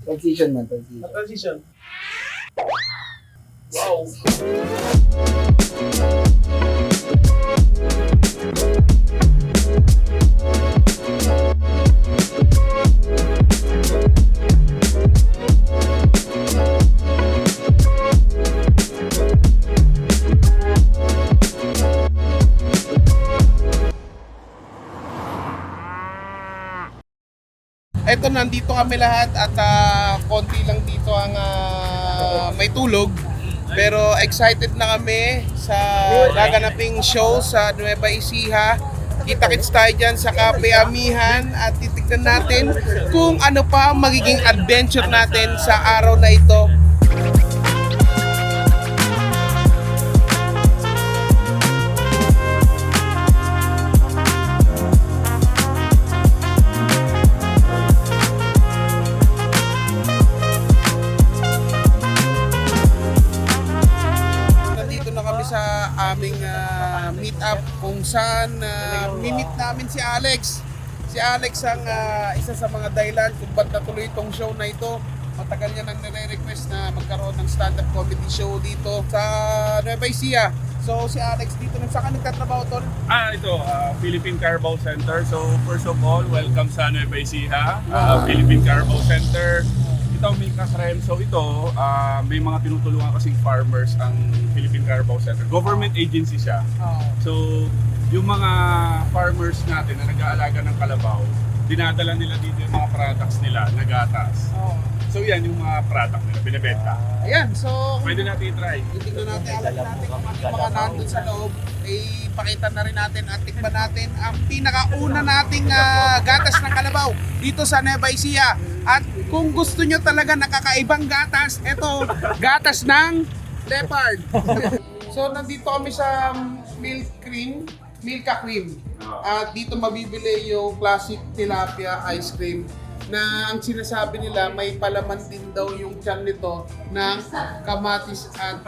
Transition man, transition. Transition. Wow. Eto, nandito kami lahat at konti lang dito ang may tulog. Pero excited na kami sa gaganaping show sa Nueva Ecija. Kita-kits tayo dyan sa Cafe Amihan at titignan natin kung ano pa ang magiging adventure natin sa araw na ito. Sa aming meet up kung saan mi-meet namin si Alex. Si Alex ang isa sa mga dahilan kung ba't natuloy itong show na ito. Matagal niya nang nire-request na magkaroon ng stand-up comedy show dito sa Nueva Ecija. So si Alex dito, saan ka nagtatrabaho, tol? Ito, Philippine Carabao Center. So first of all, welcome sa Nueva Ecija, Philippine Carabao Center. Ito, Mika Krem. So ito, may mga tinutulungan kasing farmers ang Philippine Carabao Center. Government agency siya. So yung mga farmers natin na nag-aalaga ng kalabaw, dinadala nila dito yung mga products nila na gatas. So yan yung mga product nila, binibenta. Ayan, so Pwede natin i-try. titignan natin, alam natin kung ano yung mga nandun sa loob. Ipakita na rin natin at tikman natin ang pinakauna nating gatas ng kalabaw dito sa Nueva Ecija. At kung gusto nyo talaga nakakaibang gatas, ito, gatas ng leopard. So nandito kami sa Milka Cream. At dito mabibili yung classic tilapia ice cream na ang sinasabi nila may palaman din daw yung tiyan nito ng kamatis at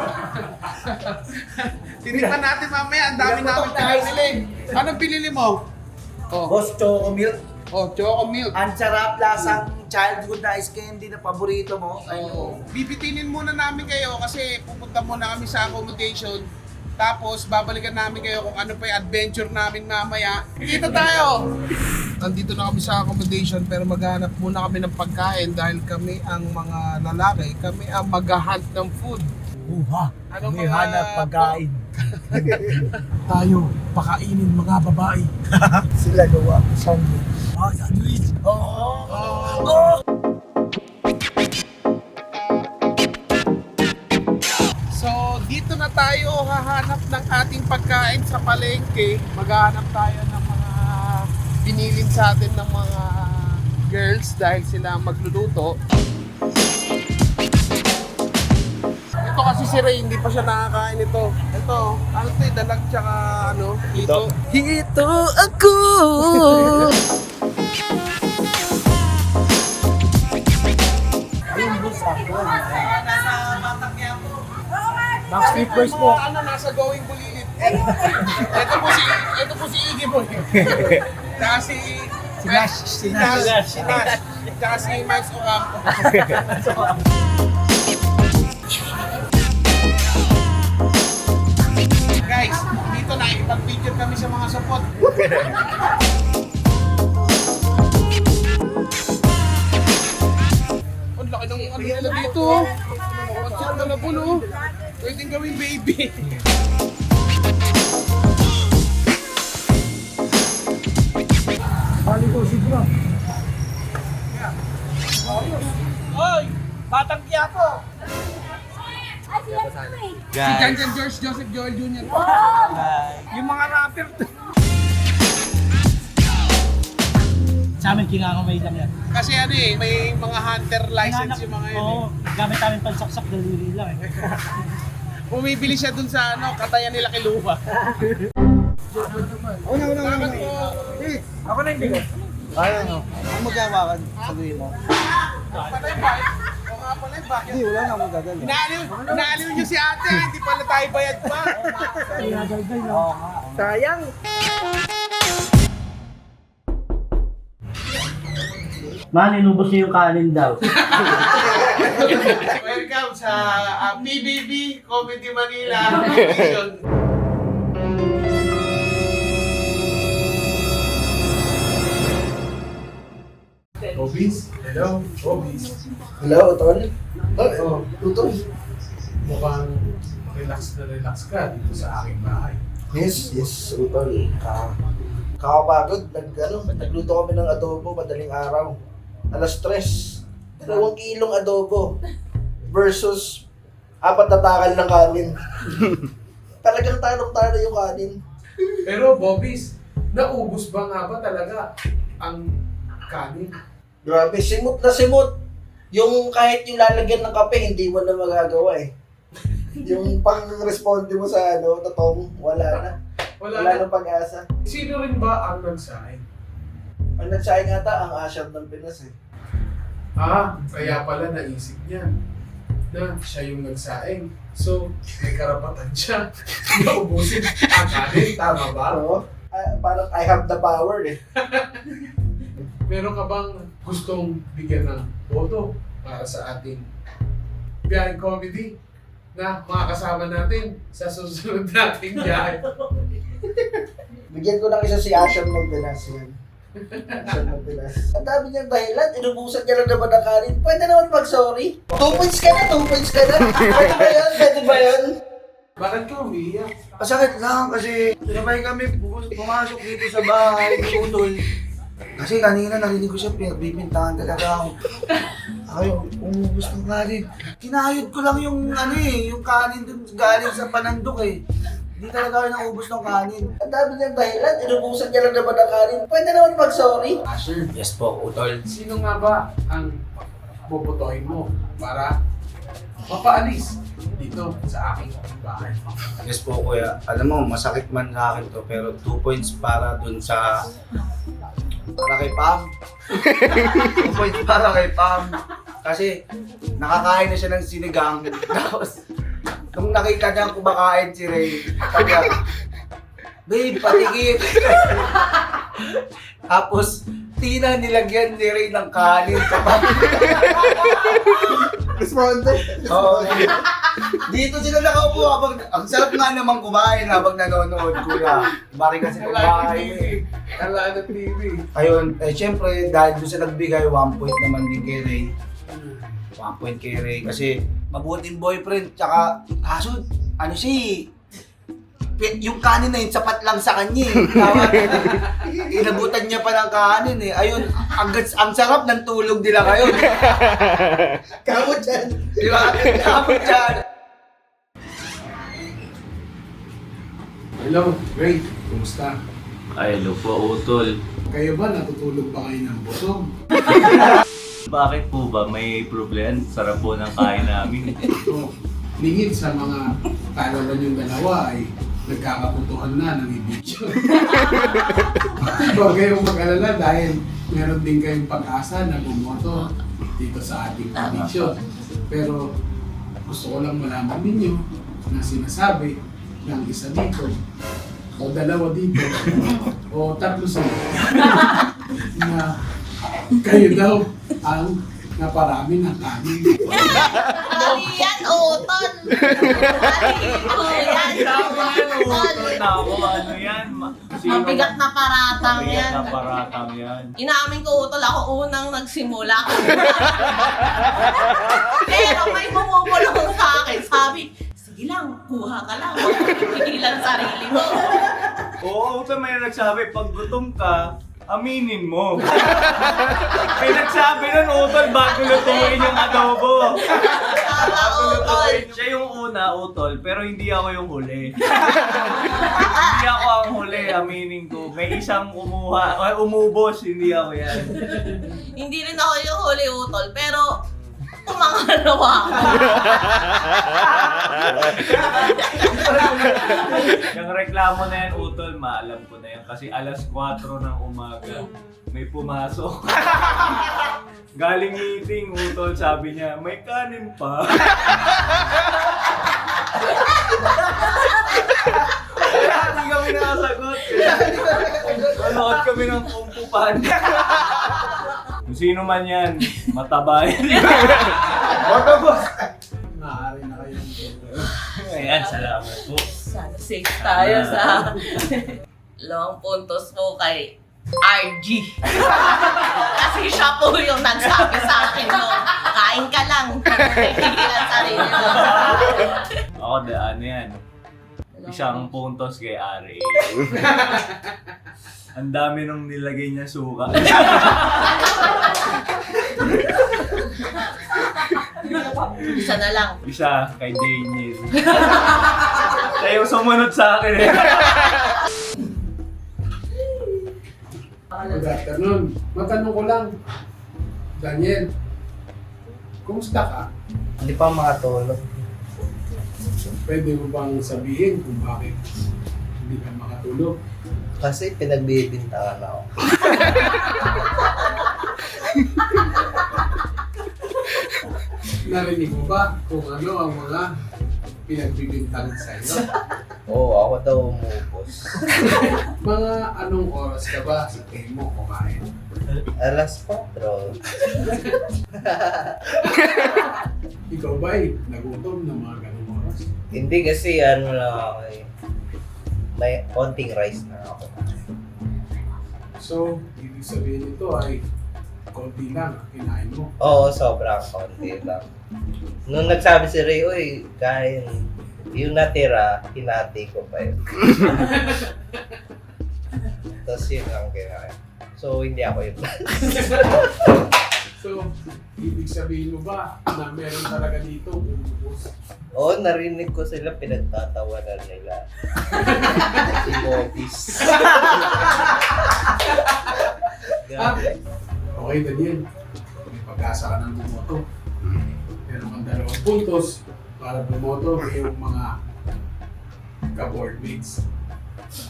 tinipan natin mamaya, ang dami namin pinabili. Anong pinili mo? Boss, Choco Milk. Choco Milk. Ang sarap, lasang childhood na ice candy na paborito mo. Bibitinin muna namin kayo kasi pupunta muna kami sa accommodation. Tapos babalikan namin kayo kung ano pa yung adventure namin mamaya. Kita tayo! Nandito na kami sa accommodation pero maghanap muna kami ng pagkain dahil kami ang mga lalaki, kami ang mag-hunt ng food. Anong May mga hanap pagkain. Tayo, pakainin mga babae. Sila gawa ko sandwich. Sandwich. So dito na tayo hahanap ng ating pagkain sa palengke. Maghahanap tayo ng mga binilin sa atin ng mga girls dahil sila ang magluluto. Ito kasi si Ray, hindi pa siya nakakain ito. Ito, ano ito, dalag tsaka ano, hito. Hito ako! Backstreet Boys po. Ano, nasa Going Bulilit. Ito po si Iggy Boy. Tsaka si Nash. Tsaka si Max Ocampo. Guys, dito na ipag-picture kami sa mga support. Ang laki ng ano nila dito. Concept na na puno. Pwedeng gawing baby. Bali ko, siguro. Hoy! Batang Quiapo! Si Janjan George Joseph Joel Jr. Yung mga rapper. Sa amin, kinangamay lang yan. Kasi ano may mga hunter license yung mga yun. Oo, gamit namin pansaksak, daliri lang eh. Bumibili siya dun sa katayan nila kay Lupa. Salamat po. Ako na hindi ko. Ano? Ang magkamakan, sabihin mo. Patay ba? O nga pala yung bakit? Hindi, wala na akong gagal. Inaaliw niyo si ate, hindi pala tayo bayad pa. Pinagalgal na. Oo nga. Sayang. Man, inubos niyo yung kanin daw. Welcome sa PBB Comedy Manila Edition. Bobis, hello, Bobis. Hello, Tol. Oh, Tutol. Mukhang relax ka dito sa aking bahay. Yes, Utol. Kakapagod. Nagluto kami ng adobo madaling araw. Alas 3. 2 kilong adobo versus 4 na takal ng kanin. Talagang talong-talo yung kanin. Pero Bobis, naubos ba nga ba talaga ang kanin? Grabe, simot na simot. Yung kahit yung lalagyan ng kape, hindi mo na magagawa eh. Yung pang-responde mo sa tatong, wala na. Wala na pag-asa. Sino rin ba ang nagsaing? Ang nagsaing ata, ang asyam ng Pinas eh. Kaya pala naisip niya na siya yung nagsaing. So, may karapatan siya na ubusin ang kanin, tama ba? Oo. Parang I have the power eh. Meron ka bang gustong bigyan ng boto para sa ating biyaheng comedy na makakasama natin sa susunod nating biyahe? Bigyan ko ng isa si Asyam ng Pinas yan. Asyam ng Pinas. Ang dami niyang dahilan, inubusan niya lang naman ang kanin. Pwede naman mag-sorry. 2 points ka na. Pwede ba yun? Bakit ka umiiyak? Masakit lang kasi sabay kami pumasok dito sa bahay ni Utol. Kasi kanina narinig ko siya pinagbibintangan talaga ako. Ayaw, umubos ng kanin. Kinayod ko lang yung yung kanin dun galing sa panandok eh. Hindi talaga ako naubos ng kanin. Ang dami niyang dahilan, inubusan niya lang naman ang kanin. Pwede naman mag-sorry. Asher, Yes po, Utol. sino nga ba ang bobotohin mo para mapaalis dito sa aking bahay? Yes po, Kuya. Alam mo, masakit man sa akin to, pero 2 points para dun sa... Para kay Pam. 2 points para kay Pam. Kasi nakakain na siya ng sinigang. Tapos, nung nakita niya kumakain si Ray, sabi niya, babe, patigil. Tapos, nilagyan ni Ray ng kanin. Responde. Oo. Dito sila nakaupo habang ang sarap nga naman kumain habang nanonood, Kuya. Bari kasi kumain. Kala ng TV. Ayun, syempre dahil doon sa nagbigay, 1 point naman din kay Ray. 1 point kay Ray kasi mabuting boyfriend, tsaka kaso, yung kanin na yun, sapat lang sa kanya eh. Inabutan niya pa ng kanin eh. Ayun, ang sarap ng tulog nila ngayon. Kamot dyan. Di ba? Kamot dyan. Hello, Ray. Kumusta? Ay, hello po, Utol. Kayo ba natutulog pa kayo ng busog? Bakit po ba may problem? Sarap po ng kain namin. So, lingid sa mga kalawan yung dalawa ay nagkakaputuhan na ng eviction. Huwag kayong mag-alala dahil meron din kayong pag-asa na bumoto dito sa ating eviction. Pero gusto ko lang malaman ninyo na sinasabi ng isa dito o dalawa dito o tatlo sila na kayo daw ang naparami ng kanin. Mali yan, Utol! Mali po yan! Nako, ano yan? Mabigat na paratang Mabigat yan. na paratang yan. Inaamin ko, Utol, ako unang nagsimula. Pero may bumubulong sa akin. Sabi, sige lang, kuha ka lang. Huwag mo pipigilan sarili mo. Oo, Utol, may nagsabi, pag gutom ka, aminin mo. May nagsabi nun, Utol, bago lutuin yung adobo. Tama, Utol. Siya yung una, Utol, pero hindi ako yung huli. Hindi ako ang huli, aminin ko. May isang umubos, hindi ako yan. Hindi rin ako yung huli, Utol. Pero, pumangalawa ako. Yung reklamo na yan, Utol, maalam ko na yan. Kasi alas 4 ng umaga, may pumasok. Galing meeting, Utol, sabi niya, may kanin pa. Hindi kami nakasagot. Manood kami ng Kung Fu Panda. Kung sino man yan, matabay. Boto, boss! Maaari na kayong Ayan, salamat po. Sana safe tayo sa long puntos po kay RG. Kasi siya po yung nagsabi sa akin no, kain ka lang. Tigilan sarili mo. Ako, ano yan? Isang puntos kay Ari. Ang dami nung nilagay niya suka. Isa na lang. Isa kay Daniel. Siya yung sumunod sa akin eh. Good afternoon. Matanong ko lang, Daniel, kumusta ka? Hindi pa makatulog. Pwede mo bang sabihin kung bakit hindi ka makatulog? Kasi pinagbibintangan ako. Narinig mo ba kung ano ang mga pinagbibintangan sa iyo? Oo, ako daw umupos. Mga anong oras ka ba sa tingin mo kumain? Alas 4. Ikaw ba'y nagutom ng mga ganong oras? Hindi kasi ano lang ako eh. May konting rice na ako. So, ibig sabihin nito ay konti lang ang kinain mo. Oo, sobrang konti lang. Nung nagsabi si Ray, uy, kain. Yung natira, hinati ko pa yun. Tapos yun lang kinain. So, hindi ako yun. So, ibig sabihin mo ba na meron talaga dito umubos? Oo, narinig ko sila, pinagtatawanan nila. Si Bobis. Grabe. Okay, Daniel. May pag-asa ka ng bumoto. Meron kang 2 puntos para bumoto yung mga ka-board mates.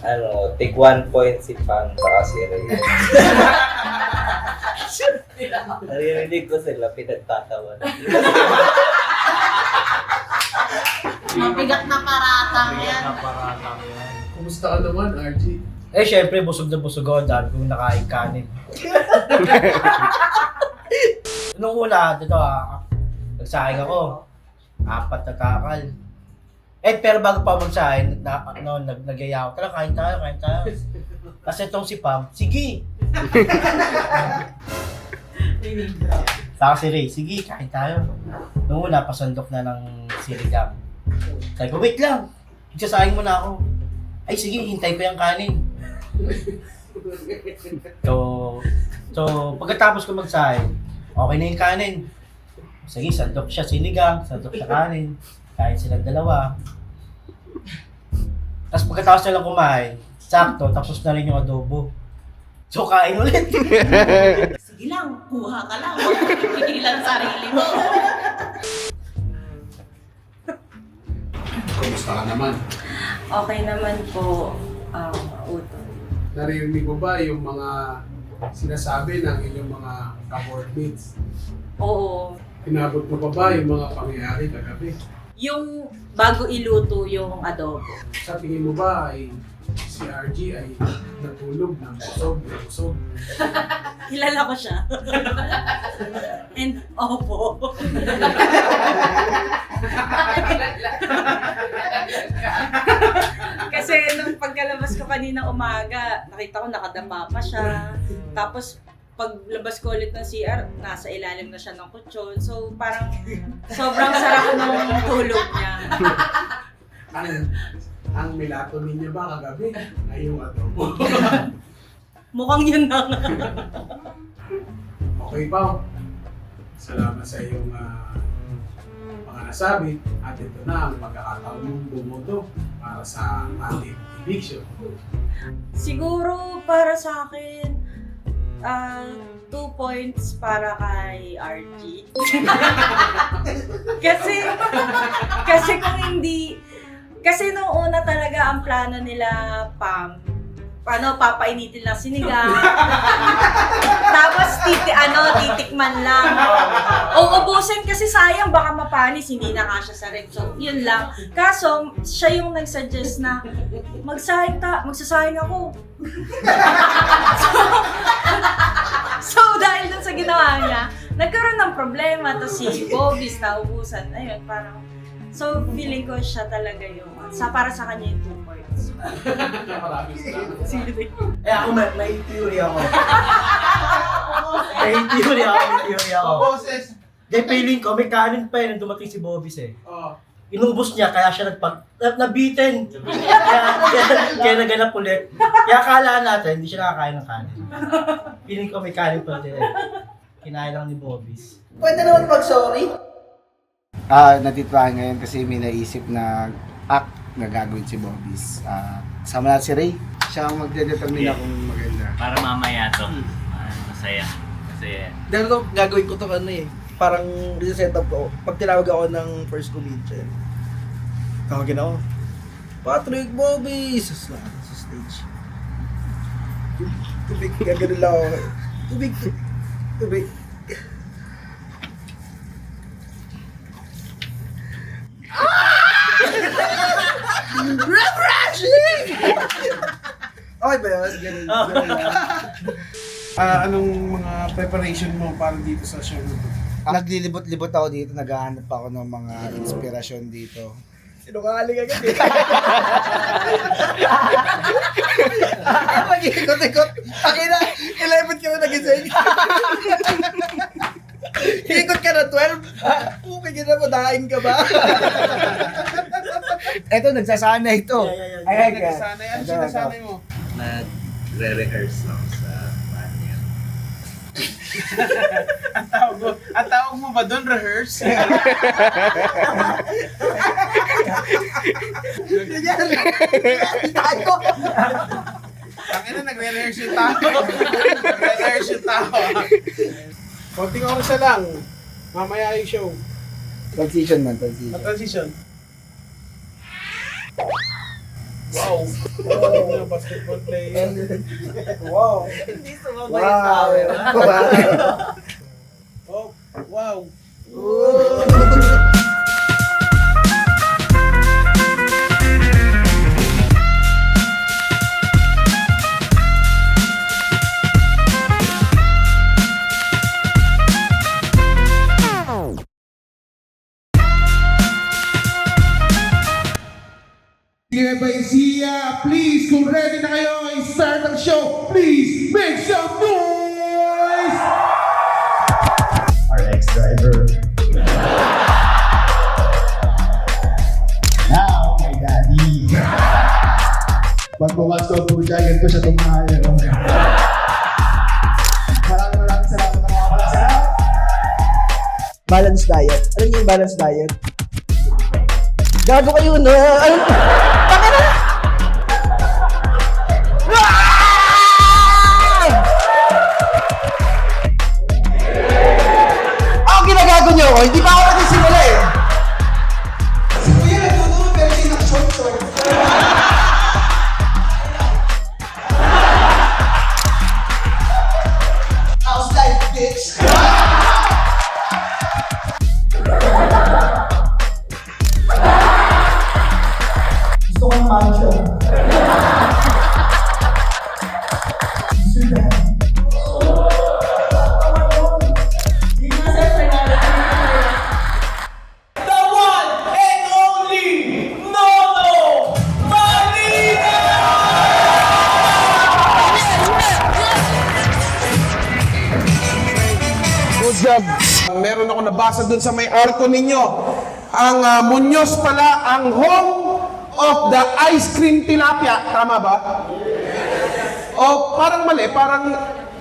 Ano, tig 1 point si Pam saka si Ray. Narinig ko sila, pinagtatawanan. Mabigat na paratang yan. Naparatang yan. Kumusta ka naman, RG? Eh, syempre, busog na busog ako dahil kung nakain kanin. Nung una, dito nagsaing ako. 4 na takal. Eh, pero bago pa magsaing, nagyaya ako. Tara, kain tayo, kain tayo. Kasi itong si Pam, sige. Saka si Ray, sige, kain tayo. Nung una, pasandok na ng siligang. Sabi ko, wait lang. Igsasaing mo na ako. Ay, sige, hintay ko yung kanin. So, pagkatapos ko magsaing, okay na yung kanin. Sige, sandok siya sinigang, sandok siya kanin. Kain silang dalawa. Tapos pagkatapos nilang kumain, sakto, tapos na rin yung adobo. So, kain ulit. Sige lang, kuha ka lang. Huwag tigilan sarili mo. Kumusta ka naman? Okay naman po, Utol. Naririnig mo ba yung mga sinasabi ng inyong mga ka-board mates? Oo, Inabot mo pa ba yung mga pangyayari kagabi? yung bago iluto yung adobo. Sa tingin mo ba ay si RG ay natulog ng busog? Kilala ko siya. And opo. Kasi nung pagkalabas ko kanina umaga, nakita ko nakadapa pa siya. Tapos paglabas ko ulit ng CR, nasa ilalim na siya ng kutsyon. So parang sobrang sarap ng tulog niya. Ang melatonin niya ba kagabi ay yung adobo? Mukhang yun na nga. Okay pa. Salamat sa iyong mga nasabi at ito na ang pagkakataon mong bumoto para sa ating eviction. Siguro para sa akin, 2 points para kay RG. kasi kung hindi, kasi nung una talaga ang plano nila, Pam, papainitin lang sinigang. Tapos titikman lang. O ubusin kasi sayang baka mapanis, hindi na kasya sa rep. So, yun lang. Kaso, siya yung nag-suggest na magsasayang ako. So, dahil dun sa ginawa niya, nagkaroon ng problema. Tapos si Bobby's naubusan. Ayun, parang... So, feeling ko siya talaga yung... para sa kanya yung 2 points. Eh ako, may theory ako. May theory ako. Boses. Kaya feeling ko, may kanin pa yun nung dumating si Bobby's eh. Oh. Inubos niya, kaya siya nabitin. Kaya naganap ulit. Kaya akala natin, hindi siya nakakain ng kanin. Feeling ko may kanin pa din eh. Kinain lang ni Bobby's. Pwede naman mag-sorry. Natitirahan ngayon kasi may naisip na act na gagawin si Bobby's. Sama natin si Ray. Siya ang magdedetermine kung maganda. Para mamaya to. Masaya. Masaya. Dahil to, gagawin ko to parang reset up ko. Pag tinawag ako ng first comedian, tawagin ako, Patrick Bobby! Sa stage. Tubig, gagawin lang ako. Tubig. Okay ba yun? Ganun lang. Anong mga preparation mo para dito sa show na to? Naglilibot-libot ako dito, naghahanap ako ng mga inspirasyon dito. Sinungaling agad eh. Mag-ikot-ikot. Akin na, 11 ka na nagising. Ikot ka na 12. Okay ka na, madaing ka ba? Eto, nagsasanay ito. Ay, nagsasanay. Ano sinasanay mo? Nagre-rehearse lang sa kanya. Ang tawag mo ba doon, rehearse? Tangina, nagre-rehearse yung tao. Nagre-rehearse yung tao. Konting oras na lang. Mamaya yung show. Transition man, transition. Transition. Wow. Basketball player. Wow. Hindi sumabay yung tao. Oh, wow. Sia, please, kung ready na kayo, i-start ang show. Please, make some noise! Our ex-driver. Now, my daddy. Pagbukas ko po siya, ganito siya tumayo. Maraming salamat na mga pala sa lahat. Balance diet. Alam niyo yung balance diet? Gago kayo na. Ano? Taka na! Ako ginagago niyo ako. Hindi pa ako nagsisimula eh. Si Kuya nagtuturo pero sinakshort-short. How's life, bitch? Gusto kong mancho. Meron ako nabasa dun sa may arko ninyo. Ang Muñoz pala ang home of the ice cream tilapia. Tama ba? O parang mali, parang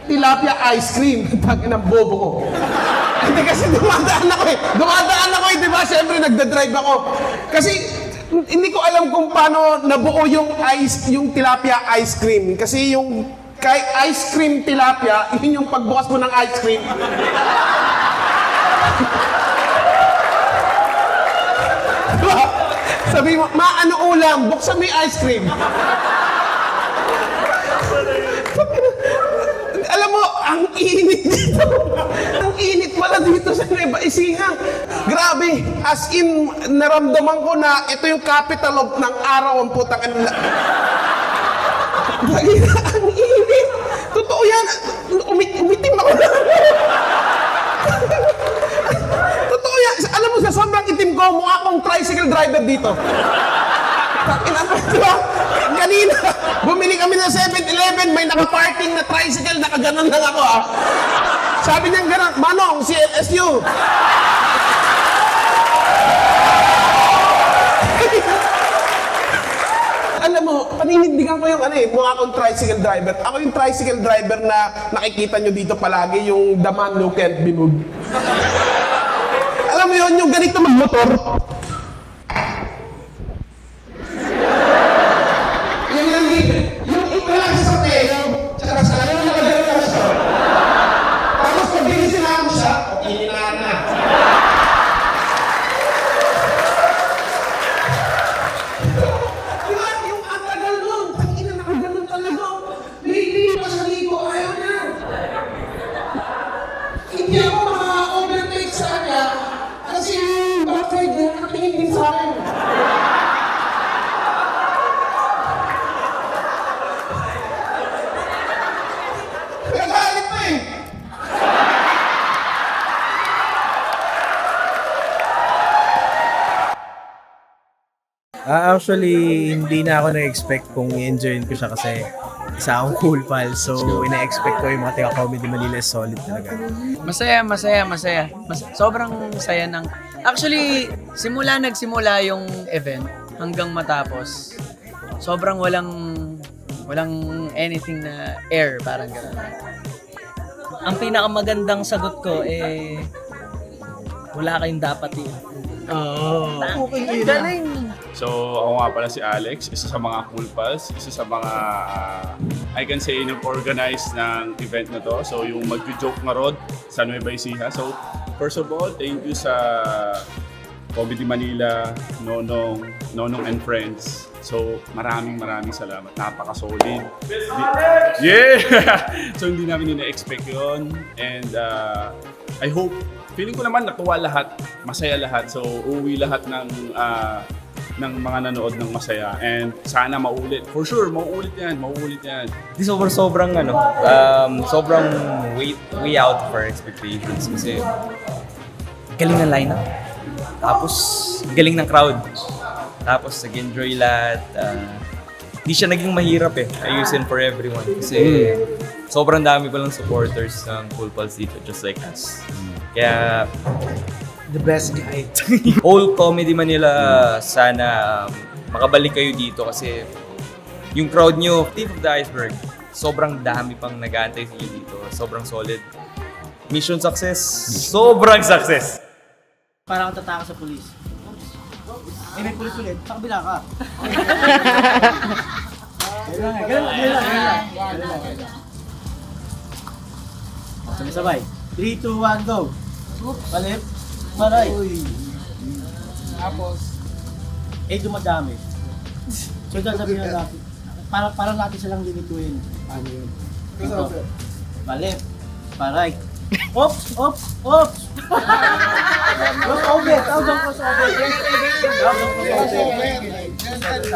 tilapia ice cream. Tangin ang bobo ko. Hindi kasi dumadaan ako eh. Di ba? Siyempre nagdadrive ako. Kasi hindi ko alam kung paano nabuo yung tilapia ice cream. Kasi yung ice cream tilapia, yun yung pagbukas mo ng ice cream. Sabi mo, ano ulam? Buksan mo yung ice cream. Alam mo, ang init dito. Ang init pala dito sa Nueva Ecija. Grabe. As in, naramdaman ko na ito yung capital of ng araw ang putang. Ang init. Totoo yan. Umitim ako. Totoo yan. Alam mo, sa sobrang itim ko, mukha akong tricycle driver dito. Diba? Kanina, bumili kami ng 7-Eleven, may naka-parking na tricycle, nakaganon lang ako ah. Sabi niya gano'n, Manong, CLSU. Alam mo, paninindigan ko yung mukha akong tricycle driver. Ako yung tricycle driver na nakikita nyo dito palagi, yung the man who can't be moved. Alam mo yun, yung ganito magmotor. Yung ito lang sa telo, tsaka sa ano yung nakagano lang siya. Tapos pag binisinahan mo siya, ininaan na. Yung ang tagal nun, tangina nakaganon talaga. Lately, masali ko, ayaw na. Hindi ako maka-overtake sa kanya kasi yung backside niya nakatingin din sa akin. Nagalit pa eh. Actually, hindi na ako na-expect kung i-enjoyin ko siya kasi isa akong cool pal. So, ina-expect ko yung mga taga-Comedy Manila is solid talaga. Masaya. Sobrang saya ng... Actually, nagsimula yung event hanggang matapos. Sobrang walang anything na air, parang gano'n. Ang pinakamagandang sagot ko wala kayong dapat yun. Galing! So, ako nga pala si Alex, isa sa mga Cool Pals, isa sa mga, I can say, nag-organize ng event na to. So, yung mag-joke nga rod sa Nueva Ecija. So, first of all, thank you sa Comedy Manila, Nonong and Friends. So, maraming salamat. Napaka-solid. Yeah! So, hindi namin ina-expect yun. And I hope, feeling ko naman natuwa lahat, masaya lahat. So, uuwi lahat ng mga nanood ng masaya. And sana maulit. For sure, mauulit yan. Di sobrang way out for expectations kasi galing ng lineup. Tapos galing ng crowd. Tapos nag-enjoy lahat. Di siya naging mahirap ayusin for everyone kasi sobrang dami palang supporters ng Cool Pals dito just like us. Kaya The best guy. whole Comedy Manila, sana makabalik kayo dito kasi yung crowd nyo, tip of the iceberg, sobrang dami pang nag-aantay sa inyo dito. Sobrang solid. Mission success. Sobrang success. Parang tataka sa pulis. May pulis ulit. Sa kabila ka. Ganun lang. Sabay-sabay. 3, 2, 1, go. Palip. Maray. Tapos, Dumadami. So, sabihin na natin. Para natin silang limituin. Ano yun? Palip. Paray. Oops! Crossover!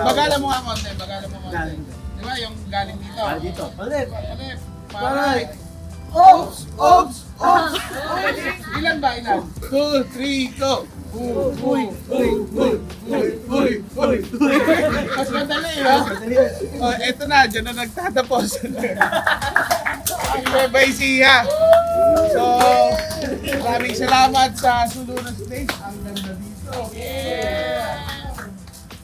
bagala mo nga konti. Di ba yung galing dito? Dito. Palip. Paray. Oops! Ilan ba? 2, 3, go! Uy! Mas madali, ha? Oh, eto na, dyan na nagtatapos. Ang Nueva Ecija. So, maraming salamat sa Sulunan Stage. Ang ganda dito. Yeah!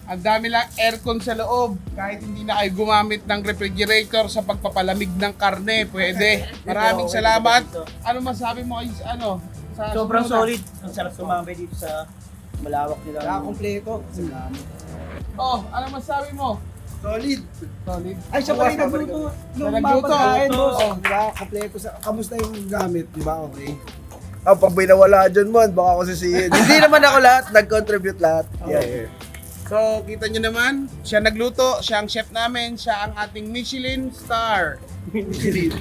Ang dami lang aircon sa loob. Kahit hindi na kayo gumamit ng refrigerator sa pagpapalamig ng karne, pwede. Maraming salamat. Ano masabi mo kay sa Sobrang Sulunan? solid. Ang sarap sumambay dito sa malawak nila. Nakakompleto. Oh, ano masabi mo? Solid. Ay, Siya pa rin nagluto. Nung Nagluto. mapagkain, boss. Oo. Nakakompleto sa... Kamusta yung gamit? Di ba? Okay. Pag may nawala dyan mo, baka ako sisihin. Hindi naman ako lahat. Nag-contribute lahat. Yeah. So, kita nyo naman, siya nagluto, siya ang chef namin, siya ang ating Michelin star.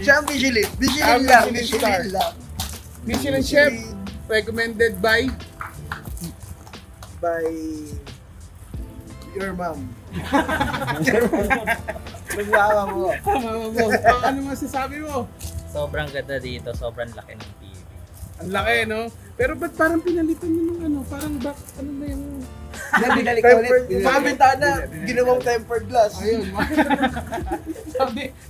Siya ang Michelin. Michelin lang. Michelin chef, recommended by By your mom. Magsama mo. Mama mo. Ano masasabi mo? Sobrang ganda dito, sobrang laki ng TV. Ang laki, no? Pero ba't parang pinalitan nyo ng ano? Parang ano ba yung... Binalik ka ulit. Mga bintana, ginawang tempered glass. Ayun.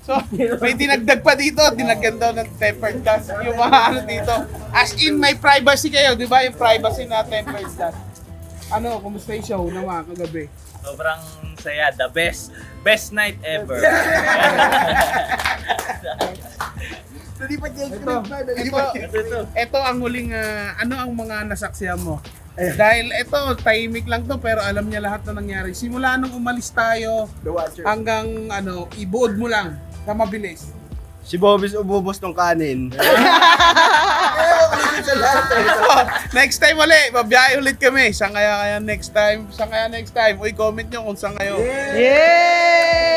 So, may dinagdag pa dito. Dinagyan daw ng tempered glass. Yung mga ano dito. As in, may privacy kayo. Di ba yung privacy na tempered glass? Ano, kumusta yung show na mga kagabi? Sobrang saya, the best night ever. Nalipat niya yung script na. Nalipat niya. Ito ang huling, ano ang mga nasaksihan mo? Dahil ito, tahimik lang to pero alam niya lahat na nangyari. Simula nung umalis tayo The Watcher. hanggang ano, ibuod mo lang na mabilis. Si Bobby's ububos ng kanin. Next time ulit, mabiyahe ulit kami. Saan kaya next time? Uy, comment nyo kung saan kayo. Yay!